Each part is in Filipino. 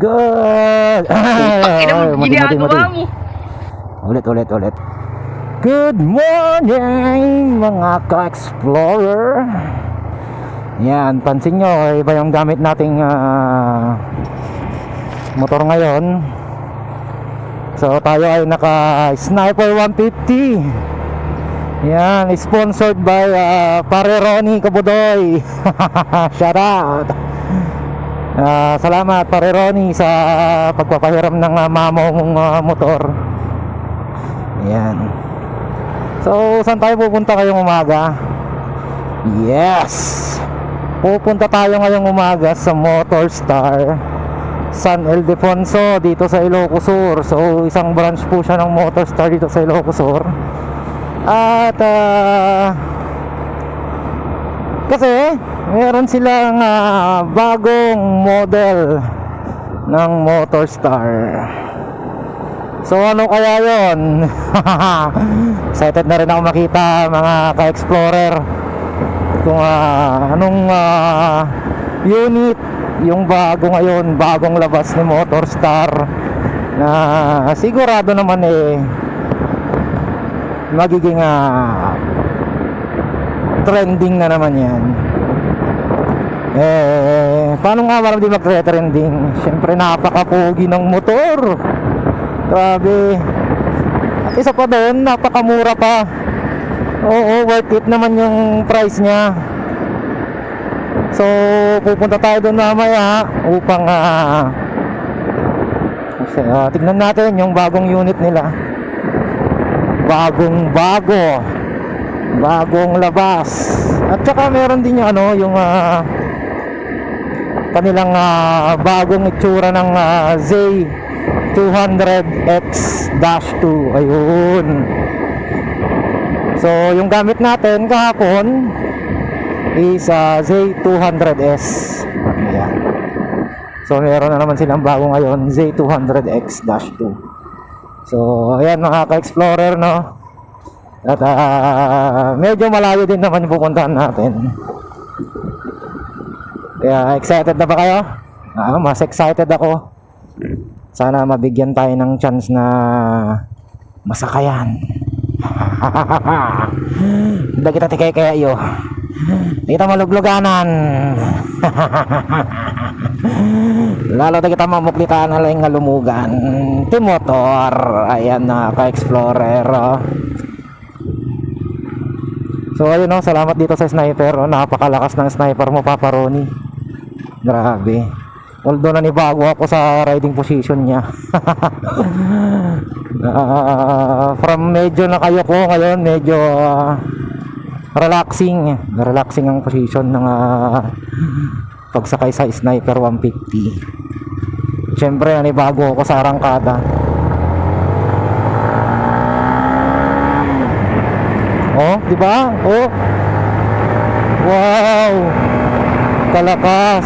Good. Ginagawa mo. Ulit. Good morning mga ka-explorer. Yan, pansin nyo, iba yung gamit nating motor ngayon. So tayo ay naka Sniper 150. Yan, sponsored by Pare Ronnie Kabudoy. Shout out. Salamat Pare Ronnie sa pagpapahiram ng mamo mong motor. Yan. So saan tayo pupunta ngayong umaga? Yes, pupunta tayo ngayong umaga sa Motor Star San Ildefonso dito sa Ilocos Sur. So isang branch po siya ng Motor Star dito sa Ilocos Sur. At kasi meron silang bagong model ng Motor Star. So ano kaya yon? Excited na rin ako makita mga ka-explorer kung anong unit yung bago ngayon, bagong labas ni Motor Star, na sigurado naman magiging trending na naman yan. Paano nga marami di magtre-trending? Siyempre napaka-pogi ng motor, grabe. At isa pa doon, napakamura pa. Oo, worth it naman yung price niya. So pupunta tayo doon mamaya upang tignan natin yung bagong unit nila. Bagong labas. At saka meron din yung yung kanilang bagong itsura ng Z200X-2. Ayun. So yung gamit natin kahapon is Z200S. Ayan. So meron na naman silang bago ngayon, Z200X-2. So ayan mga ka-explorer, no? At medyo malayo din naman yung pupuntahan natin. Kaya excited na ba kayo? Mas excited ako. Sana mabigyan tayo ng chance na masakayan. Hindi kita tikay kayo. Kita malugluganan. Lalo na kita mamuklitaan na lang nga lumugan. Timotor. Ayan na ka-explorer. So ayun, salamat dito sa sniper. Napakalakas ng sniper mo, Papa Ronnie. Grabe. Although nanibago ako sa riding position niya. From medyo nakayoko ngayon, medyo relaxing ang position ng pagsakay sa Sniper 150. Siyempre nanibago ako sa arangkada. Oh, di ba? Oh. Wow. Kalakas.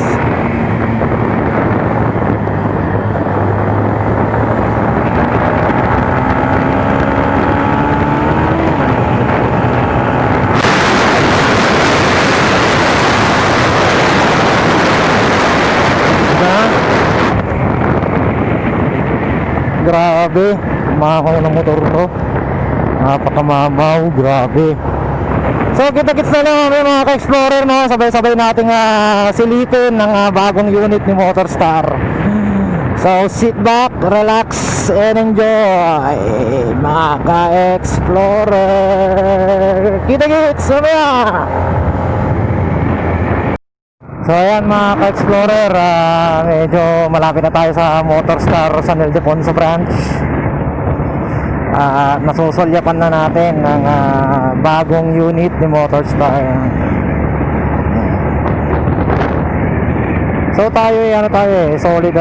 Grabe, mamaw ng motor to. Napakamamaw, grabe. So kita-kits na lang mga ka-explorer, no? Sabay-sabay nating silipin ng bagong unit ni Motor Star. So sit back, relax, and enjoy mga ka-explorer. Kita-kits, mamaya! So ayan mga ka-explorer, medyo malapit na tayo sa Motor Star San Ildefonso branch. Nasusulyapan na natin ng bagong unit ni Motor Star. So tayo solid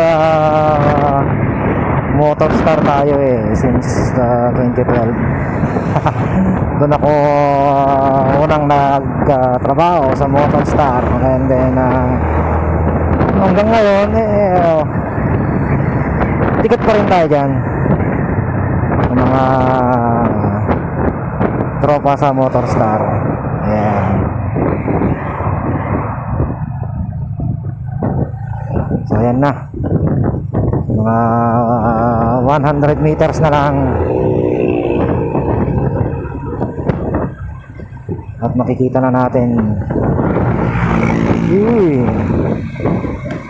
Motor Star tayo since 2012. Doon ako unang nagtrabaho sa Motor Star, and then hanggang ngayon ticket pa rin tayo dyan, mga tropa sa Motor Star. Ayan. So ayan na. Mga 100 meters na lang. At makikita na natin.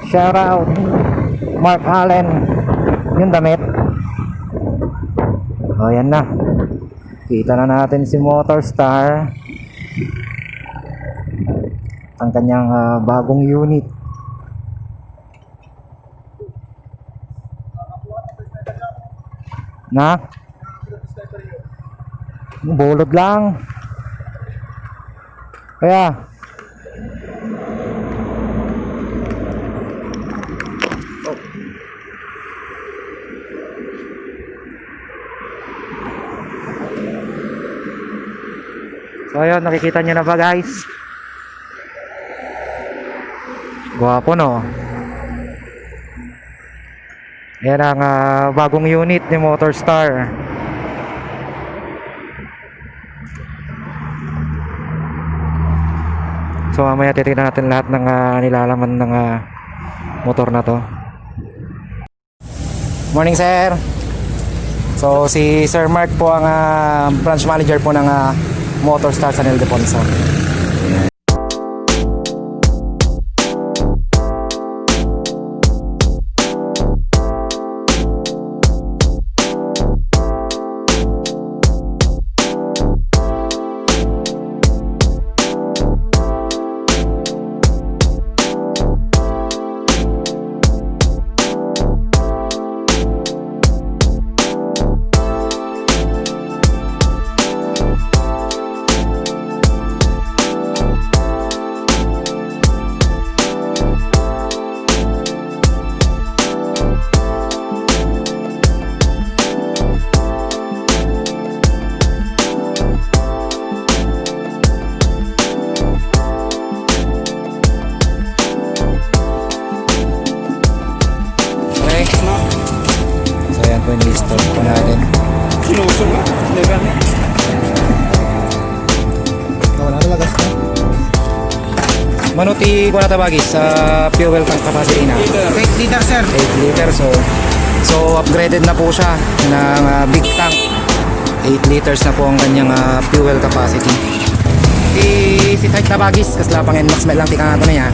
Shout out Mark Allen. Yung damit. O yan na. Kita na natin si Motorstar. Ang kanyang bagong unit. Na? Bulod lang. Kaya so ayun, nakikita nyo na ba guys? Gwapo no? Yan ang bagong unit ni Motorstar. So mamaya titignan natin lahat ng nilalaman ng motor na to. Morning sir. So si Sir Mark po ang branch manager po ng Motorstar San Ildefonso. po yung install po natin. Sinusog na. Level na. Wala na lagas na. Manuti ko na tabagis sa fuel tank capacity na. 8 liter sir. 8 liter so upgraded na po siya ng big tank. 8 liters na po ang kanyang fuel capacity. Si type tabagis kasi pang NMAX lang tika nga ito na niya.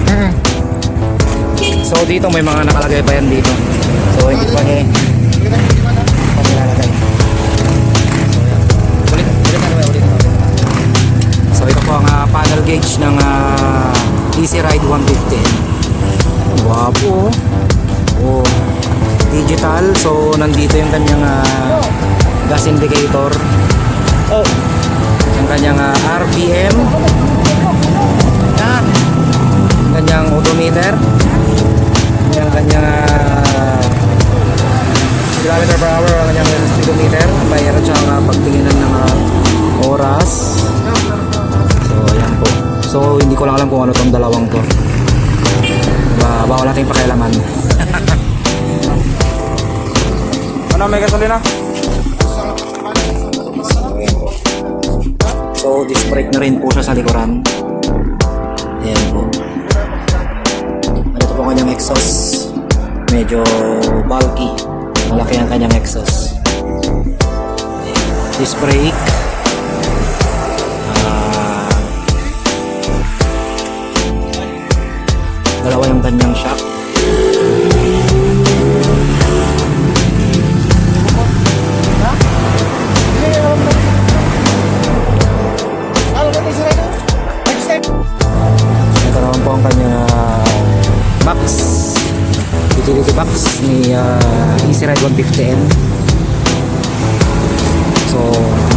So dito may mga nakalagay pa yan dito. So hindi pa niya pamilalagay. Ulit. So ito po ang panel gauge ng Easy Ride 150. Wapo. Oh, digital. So nandito yung kanyang gas indicator. Oh, yung kanyang RPM. Kanyang odometer. Yung kanyang kilometer per hour, ang kanyang speedometer. Mayroon siyang pagtinginan ng oras. So ayan po. So hindi ko lang alam kung ano tong dalawang to. Bawal natin pakialaman. Ano, may gasolina? So disc brake na rin po siya sa likuran. Ayan po. Ito po kanyang exhaust. Medyo bulky. Malaki ang kanyang exhaust. Disc brake. Dalawa yung kanyang shock. Ito naman po ang kanyang box, utility box ni Easy Ride 150N. So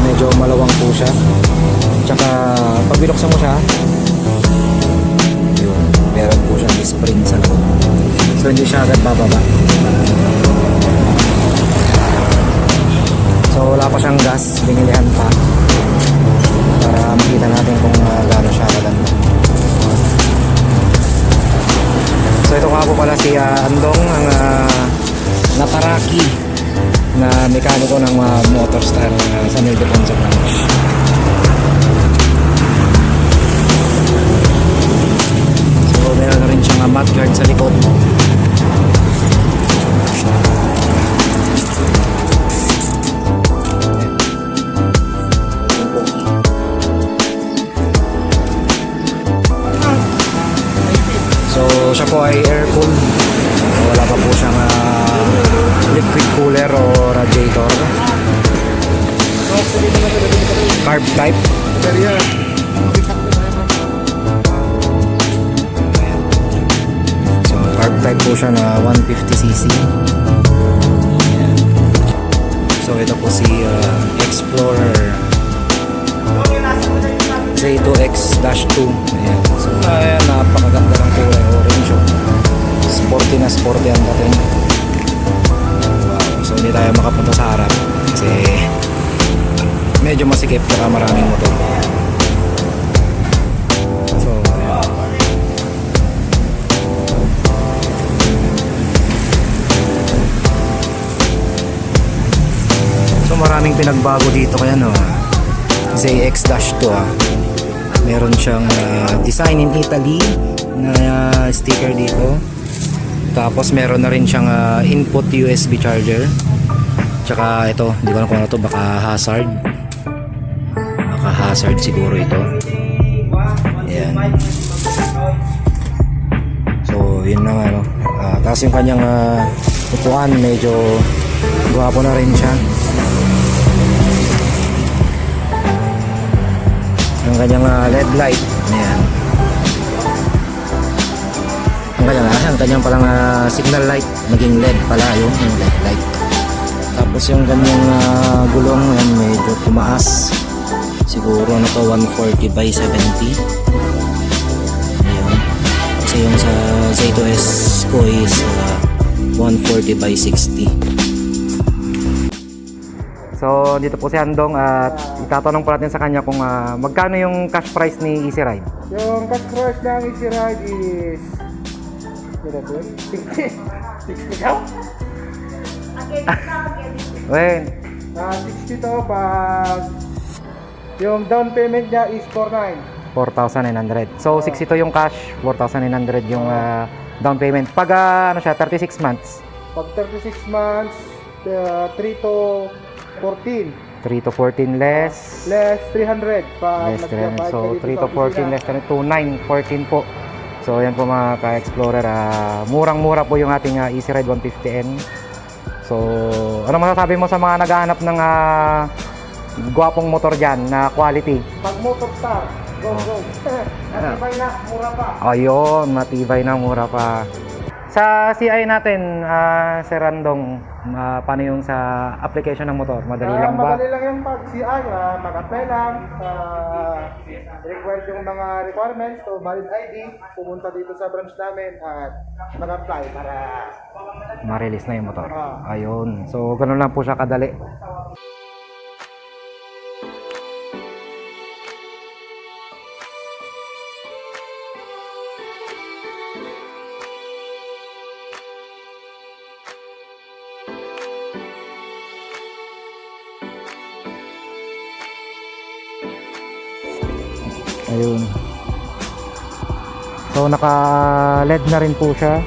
medyo malawang po siya. Tsaka pag binuksan mo siya, yun, meron po siyang spring sa loob. So hindi siya agad bababa. So wala pa siyang gas, binilihan pa para makita natin kung gaano siya kaganda. So ito nga po pala si Andong, ang nataraki na mekaniko ng Motorstar sa San Ildefonso branch. So meron na rin siyang mudguard sa likod. liquid cooler o radiator. Carb type. So carb type po siya na 150cc. Ayan. So ito po si Explorer Z2X-2. Ayan. So ayan, napakaganda ng kulay orange. Sporty na sporty ang dating. Wow. So hindi tayo makapunta sa harap kasi medyo masikip saka maraming motor. So ayan. So maraming pinagbago dito kaya no. ZX-2 meron siyang design in Italy na sticker dito. Tapos meron na rin siyang input USB charger. Tsaka ito, hindi ko alam kung ano to, baka hazard. Baka hazard siguro ito. Ayan. So yun na nga no. Tapos yung kanyang upuan medyo guwapo na rin siya. Ang kanyang LED light. Ayan. Ang kanyang palang signal light naging LED pala yung LED light. Tapos yung kanyang gulong yan medyo tumaas. Siguro na to 140 by 70. Ayan. Kasi yung sa Z2S ko is 140 by 60. So dito po si Andong at itatanong po natin sa kanya kung magkano yung cash price ni Easy Ride. Yung cash price ng Easy Ride is 60 daw? When? 60 to pag yung down payment niya is 4,900. So 62 yung cash, 4,900 yung down payment. Pag ano siya, 36 months. Pag 36 months, 3 to 14. 3 to 14 less. Less 300. Less 300. So 3 to 14 less than 2, 9, 14 po. So yan po mga ka-explorer. Murang-mura po yung ating Easy Ride 150N. So ano masasabi mo sa mga naghahanap ng gwapong motor dyan na quality? Pag motor star, go. Matibay na, mura pa. Ayun, matibay na, mura pa. Sa CI natin, Sir Randong, paano yung sa application ng motor? Madali lang ba? Madali lang yung pag-CI, mag-apply lang. Require yung mga requirements to valid ID, pumunta dito sa branch namin at mag-apply para Ma-release na yung motor. Ayun. So, ganun lang po siya kadali. Ayun. So naka LED na rin po siya.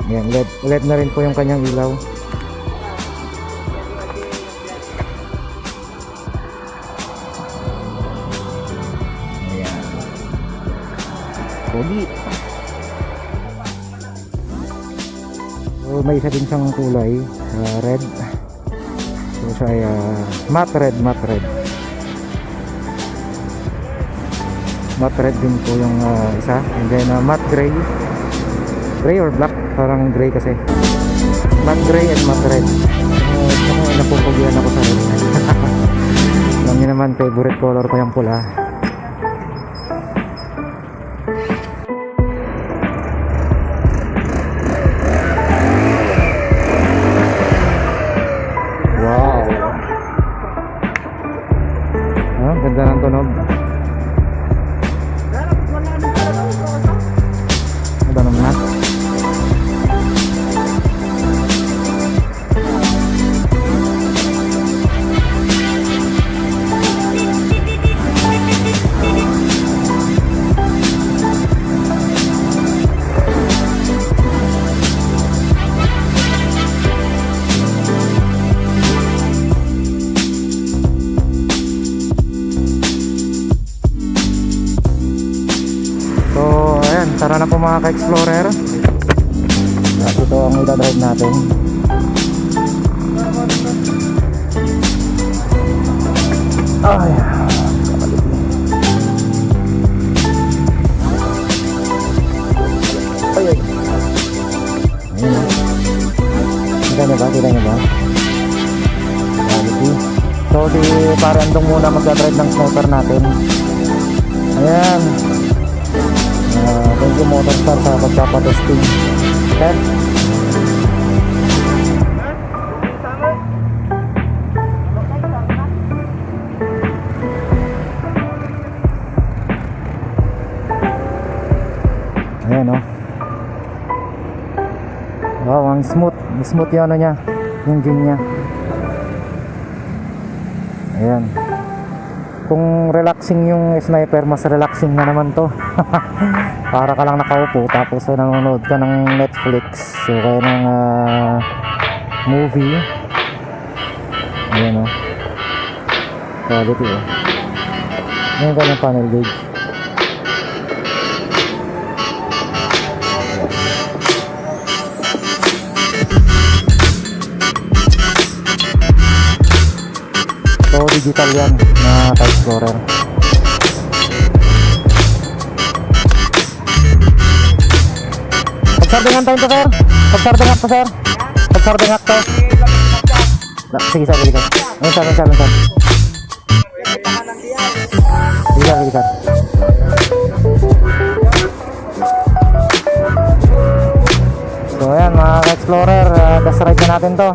Ayan, LED na rin po yung kanyang ilaw. Ayan. Solid. So may isa din siyang kulay, red. So siya ay matte red. Matte red din po yung isa, and then matte gray or black, parang gray kasi, matte gray and matte red. Napupugian ako sa red. Alam niyo naman, favorite color ko yung pula. Wow, ganda ng tunog. Tanong na. Tara na po mga ka-explorer. At ito ang idadrive natin. Ay. Ay, ay. Ayan. Kita niyo ba? Kita niyo ba? Quality. So, di parandong muna magdadrive ng sniper natin. Ayan. Thank you Motorstar sa pagpapatesting. Okay? Ayan o. Wow, ang smooth. Smooth yung ano niya. Yung engine niya. Ayan. Kung relaxing yung sniper, mas relaxing na naman to. Para ka lang nakaupo tapos nanonood ka ng Netflix o kaya ng movie. Ayan o. Quality o. Ayan ka ng panel gauge. So digital yan na Type Explorer. Pagsardingan tayo to sir. Pagsardingan to sir. Pagsardingan to. Sige sir, sige sir. Ayun sir, ayun sir. Sige sir, sige sir. So ayan mga Explorer, test ride na natin to.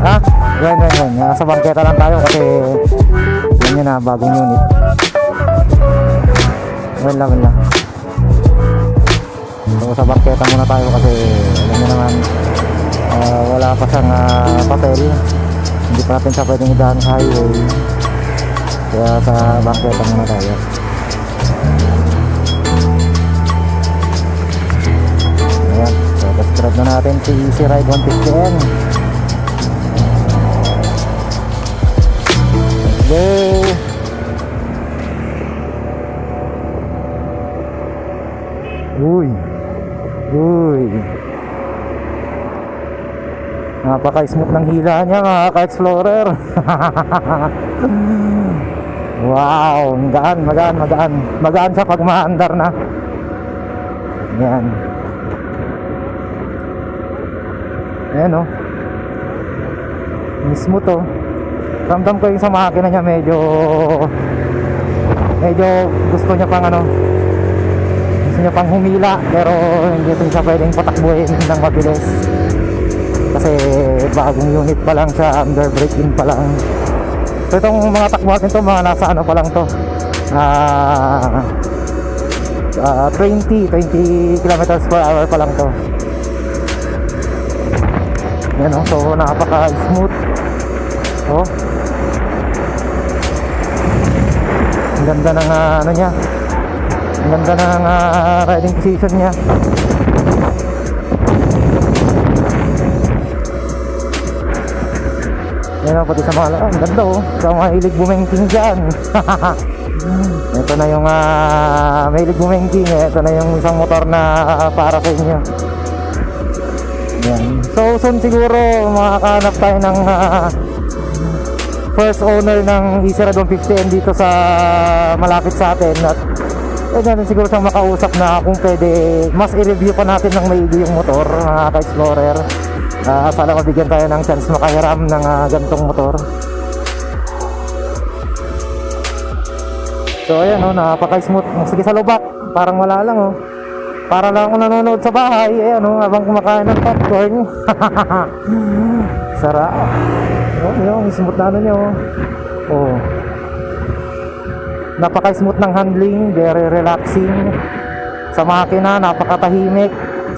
Ha? Yan. Nasa bangketa lang tayo kasi yun na, bagong unit. Wala. So sa bangketa muna tayo kasi alam nyo naman wala pa siyang papel. Hindi pa natin siya pwedeng idaan sa highway. Kaya sa bangketa muna tayo. Ayan. So test drive na natin si Easy Ride 150N. Go! Uy! Napaka-smooth ng hila niya mga ka-explorer. Wow! Magaan siya pag maandar na. Yan. Ayan o. Smooth o. Ramdam ko yung sa makina niya medyo gusto niya pang gusto niya pang humila pero hindi ito siya pwedeng patakbuhin ng mabilis kasi bagong unit pa lang siya, under break-in pa lang. So itong mga takbo natin to mga nasa pa lang to 20 kilometers per hour pa lang to. Yan o, so napaka smooth. Oh, ang ganda ng niya. Ang ganda ng riding position niya. Yan o, pati sa mga ang ganda o. Sa mga hilig bumengking dyan. Ito na yung mahilig bumengking. Ito na yung isang motor na para sa inyo. Yan. So soon siguro makakahanap tayo ng first owner ng Easy Ride 150N dito sa malapit sa atin at natin siguro siyang makausap na kung pwede mas i-review pa natin ng maigi yung motor mga ka-explorer. Sana mabigyan tayo ng chance makahiram ng ganitong motor. So ayan o, napaka-smooth. Sige sa lubak, parang wala lang o. Para lang ako nanonood sa bahay, ayan o, habang kumakain ng popcorn. Sarap. Oh, yung smooth na niya oh. Oh. Napaka-smooth ng handling, very relaxing. Sa makina, napakatahimik.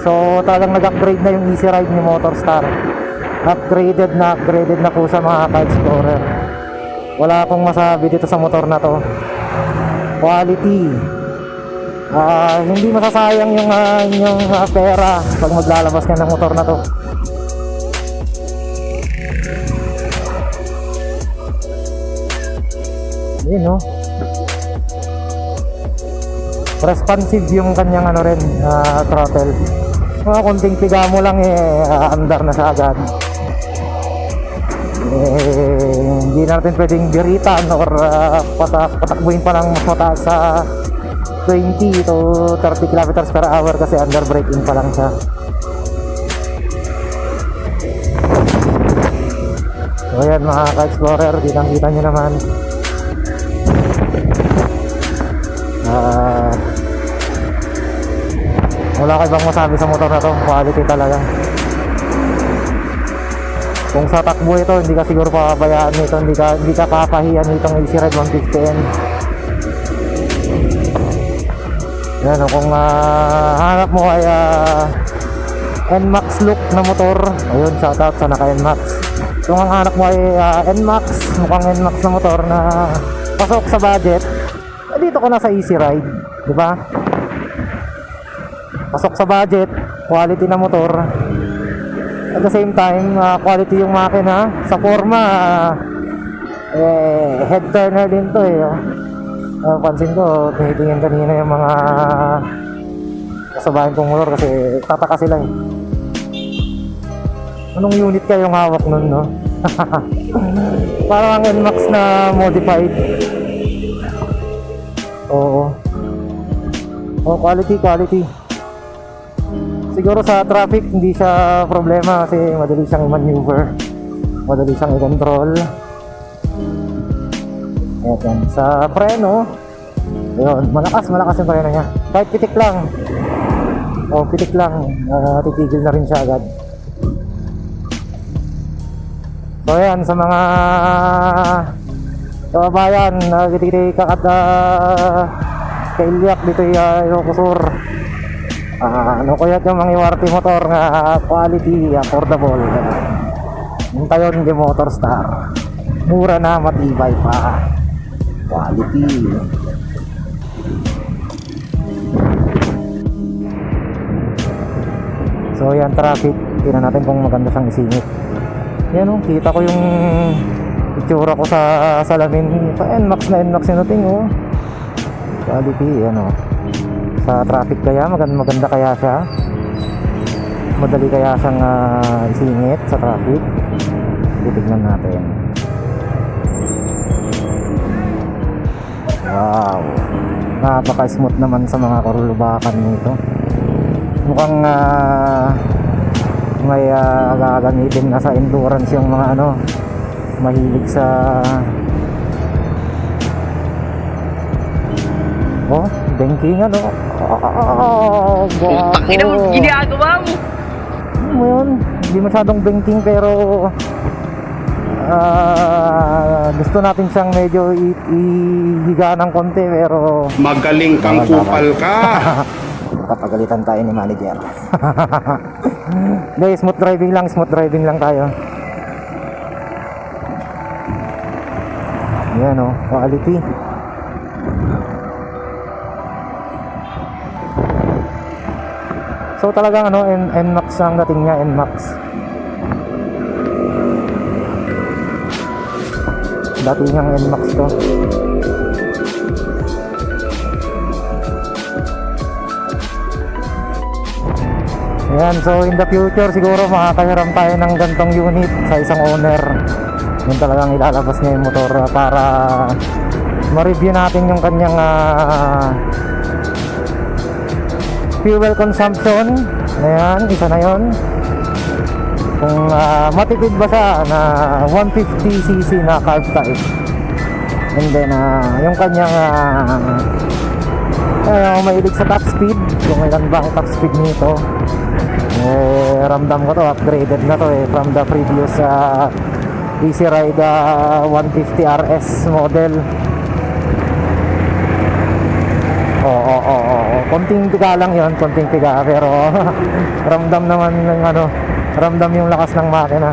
So, talagang nag-upgrade na yung Easy Ride ni Motorstar. Upgraded na po sa mga ka-explorer. Wala akong masabi dito sa motor na to. Quality. Hindi masasayang yung inyong pera pag maglalabas ka ng motor na to. Yun no. Responsive yung kanyang throttle. Mga konting piga mo lang andar na siya agad. hindi natin pwedeng biritan or patakbuhin pa ng mas mataas sa 20 to 30 kilometers per hour kasi under braking pa lang siya. So ayan mga ka-explorer, kitang-kita nyo naman. Wala ka ibang masabi sa motor na to, quality talaga. Kung sa takbo ito, hindi ka siguro papabayaan nito, hindi ka papahiyan nitong Easy Ride 150N. Yan o, kung hanap mo ay NMAX look na motor, ayun, shoutout sa naka NMAX. Kung ang hanap mo ay NMAX, mukhang NMAX na motor na pasok sa budget, dito ka na sa Easy Ride, di ba? Pasok sa budget, quality na motor. At the same time, quality yung makina. Sa forma, head turner din to eh. Pansin ko, tinitingin kanina yung mga kasabayan kong motor kasi tataka sila eh. Anong unit kayong hawak nun, no? Parang ang NMAX na modified. Oo. Oh, quality. Siguro sa traffic hindi siya problema kasi madali siyang i-maneuver, madali siyang i-control. Ayan, sa preno, yun, malakas yung preno niya. Kahit pitik lang, titigil na rin siya agad. So ayan, sa mga kababayan, nagtitik at kailyak dito yung Ilocosur. Ano kaya yung mga Iwarte motor nga quality, affordable. Yung tayon di Motor Star, mura na, matibay pa, quality. So yan, traffic, tingnan natin kung maganda siyang isingit. Yan o, kita ko yung itsura ko sa salamin. Sa NMAX yung nating o, quality, yan o. Sa traffic kaya, maganda kaya siya, madali kaya siyang isingit sa traffic. Titignan natin. Wow, napaka smooth naman sa mga karulubakan nito. Mukhang may gagamitin na sa endurance yung mga mahilig sa banking Putang ina mo, ginagawa mo. mo yun, hindi masyadong banking pero gusto natin siyang medyo ihiga ng konti pero magaling kang kupal ka. papagalitan tayo ni manager. Hindi, smooth driving lang tayo. Yan o, quality. So talagang NMAX ang dating niya, NMAX. Dating niyang NMAX to. Ayan, so in the future siguro makakahiram tayo ng gantong unit sa isang owner. Yun talagang ilalabas niya yung motor para ma-review natin yung kanyang fuel consumption. Ayan, isa na yun. Kung matipid ba siya na 150cc na carb type. And then yung kanyang mahilig sa top speed, kung ilan ba ang top speed nito. Ramdam ko to, upgraded na to from the previous Easy Ride 150 RS model. Konting tiga lang yon, konting tiga pero ramdam naman ng ramdam yung lakas ng makina.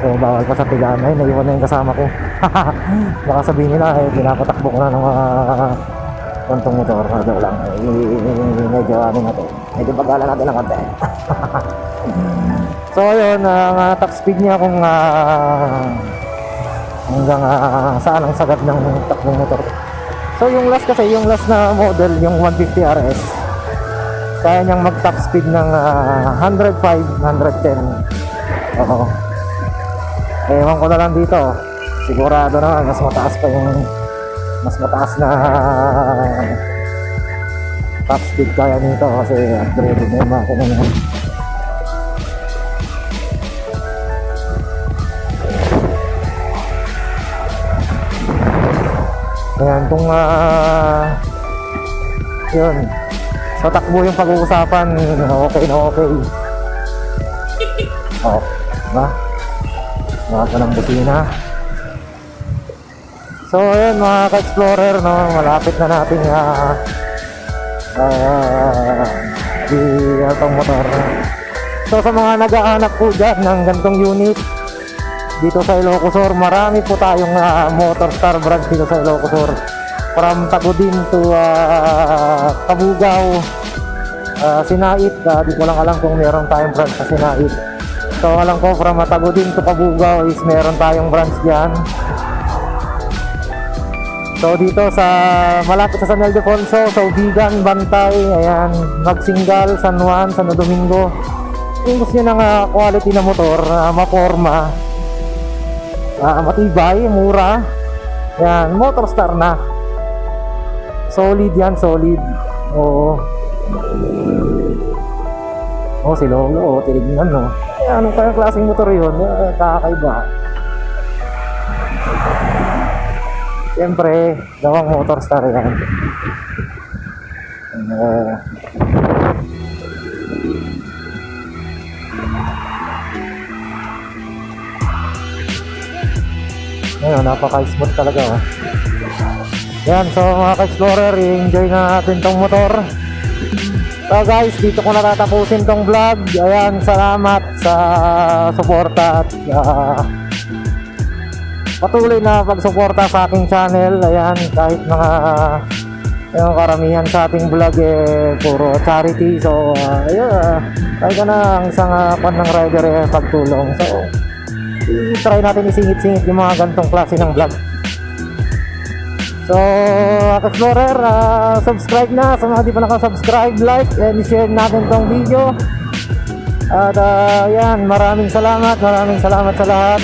So bawal pa sa tigaan. Ay, naiwan na yung kasama ko. Baka sabihin nila pinapatakbo ko na ng kontong motor. Daw lang, medyo natin, medyo pagala natin ng konti. So ayun, ang top speed niya kung hanggang saan ang sagad ng takbong motor. So yung last na model, yung 150 RS, kaya niyang mag top speed ng 105, 110. Oo. Ewan ko na lang dito. Sigurado na mas mataas pa yung mas mataas na top speed kaya nito kasi upgraded na yung makina niya. Ayan, kung yun, sa takbo yung pag-uusapan, okay na okay. Oh, diba? Mga pa ng busina. So ayun mga ka-explorer, no, malapit na natin itong motor. So sa mga naghahanap po dyan ng gantong unit dito sa Ilocos, marami po tayong Motorstar branch dito sa Ilocos. From Tagudin to Kabugao, Sinait, di ko lang alam kung meron tayong branch sa Sinait. So alam ko from Tagudin to Kabugao is meron tayong branch dyan. So dito sa malapit sa San Ildefonso, Saubigan, Bantay, ayan, Magsingal, San Juan, Santo Domingo. Kung gusto nyo ng quality na motor, maporma, matibay, mura, yan, Motorstar na. Solid yan, solid. Oo. Oh, si Lolo, tinignan, no. Anong kaya klaseng motor yun? Kakaiba. Siyempre, gawang Motorstar yan. Ayun, napaka-smooth talaga. Yan, so mga ka-explorer, i-enjoy na natin tong motor. So guys, dito ko natatapusin tong vlog. Ayan, salamat sa suporta at patuloy na pagsuporta sa aking channel. Ayan, kahit mga yung karamihan sa ating vlog puro charity. So ayun, kahit na ang isang pan ng rider pagtulong. So i-try natin isingit-singit yung mga gantong klase ng vlog. So explorer, subscribe na sa mga di pa nakasubscribe, like and share natin tong video. At yan, maraming salamat sa lahat.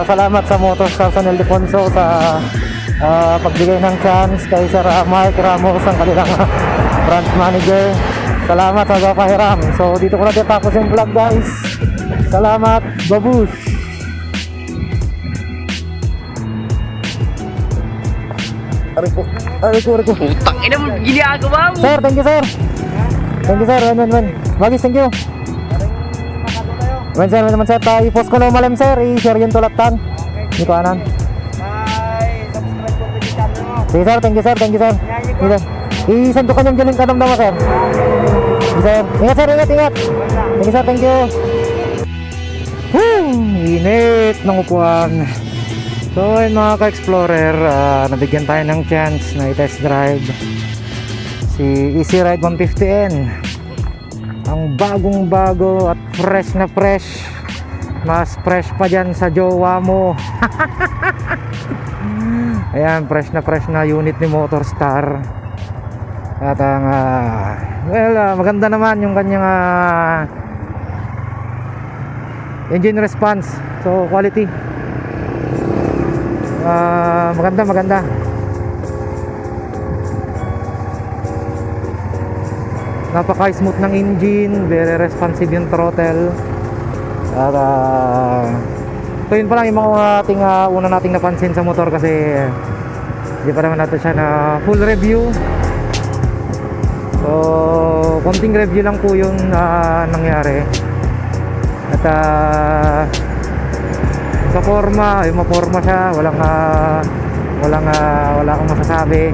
Salamat sa Motorstar San Ildefonso sa pagbigay ng chance kay Sir Mike Ramos, ang kanilang branch manager. Salamat sa papahiram. So dito ko na tapos yung vlog guys. Salamat, babush! Aray ko. Putang ina mo, ginagawa mo. Sir, thank you sir. Thank you sir, wen. Bagis, thank you. Wen sir, i-post ko na umalim sir, i-share yung tulatan. Hindi ko anan. Sige sir, thank you sir. Sige, i-send ko kanyang galing kanong naman sir. Sige sir, ingat sir, ingat. Thank you sir, thank you. Init ng upuan. So ayun mga ka-explorer, nabigyan tayo ng chance na i-test drive si Easy Ride 150N, ang bagong bago at fresh na fresh, mas fresh pa dyan sa jowa mo. Ayan, fresh na unit ni Motorstar. At ang maganda naman yung kanyang engine response, so quality. Maganda. Napaka-smooth ng engine, very responsive yung throttle. At so yun pa lang yung mga una nating napansin sa motor kasi hindi pa naman natin siya na full review. So konting review lang po yung nangyari. At sa forma, ay maporma siya, wala akong masasabi.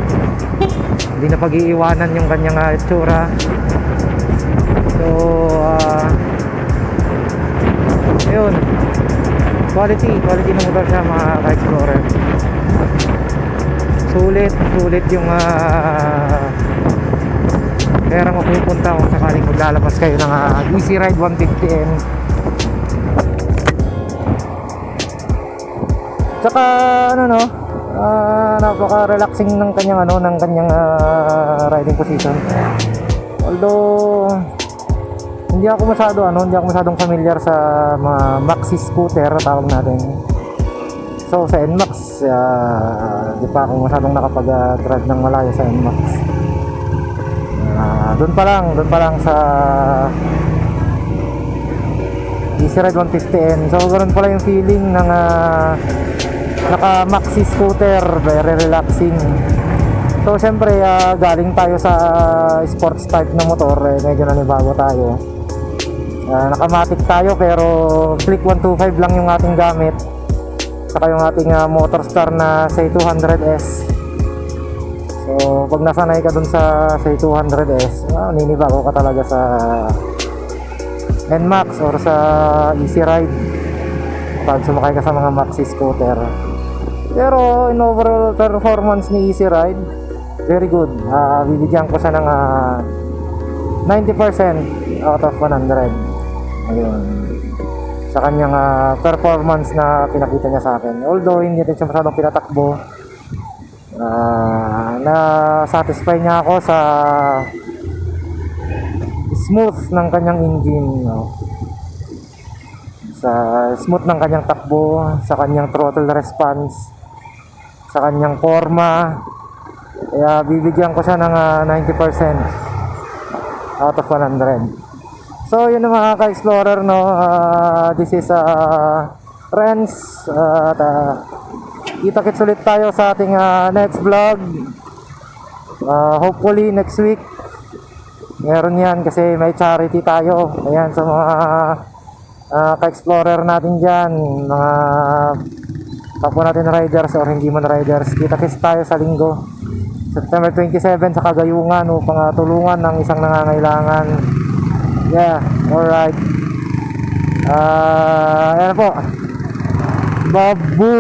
Hindi na pag-iiwanan yung kanyang itsura. So ayun, quality ng motor siya mga ka-explorer. Sulit yung perang mapupunta kung sakaling maglalabas kayo ng Easy Ride 150N. Tsaka napaka-relaxing ng kanyang riding position. Although hindi ako masyadong familiar sa mga maxi scooter tawag natin. So sa NMAX, di pa ako masyadong nakapag-drive ng malayo sa NMAX. Doon pa lang sa Easy Ride 150N. So ganoon pala yung feeling ng naka-maxi scooter, very relaxing. So syempre galing tayo sa sports type na motor, medyo nanibago tayo. Nakamatic tayo pero Click 125 lang yung ating gamit. Saka yung ating Motorstar na C200S. So pag nasanay ka dun sa C200S, ninibago ka talaga sa NMAX or sa Easy Ride pag sumakay ka sa mga maxi scooter. Pero in overall performance ni Easy Ride, very good. Bibigyan ko siya ng 90% out of 100. Ayun, sa kanyang performance na pinakita niya sa akin. Although hindi rin siya masyadong pinatakbo, na satisfy niya ako sa smooth ng kanyang engine, no? Sa smooth ng kanyang takbo, sa kanyang throttle response, sa kanyang forma. Kaya bibigyan ko siya ng 90% out of 100. So yun ang mga ka-explorer, no. This is Renz, at kita-kits ulit tayo sa ating next vlog. Hopefully next week meron yan kasi may charity tayo. Ayan, sa mga ka-explorer natin dyan, mga kapwa natin riders or hindi man riders, kita-kits tayo sa linggo September 27 sa Cagayungan upang tulungan ng isang nangangailangan. Yeah, alright. Ayan po, babu.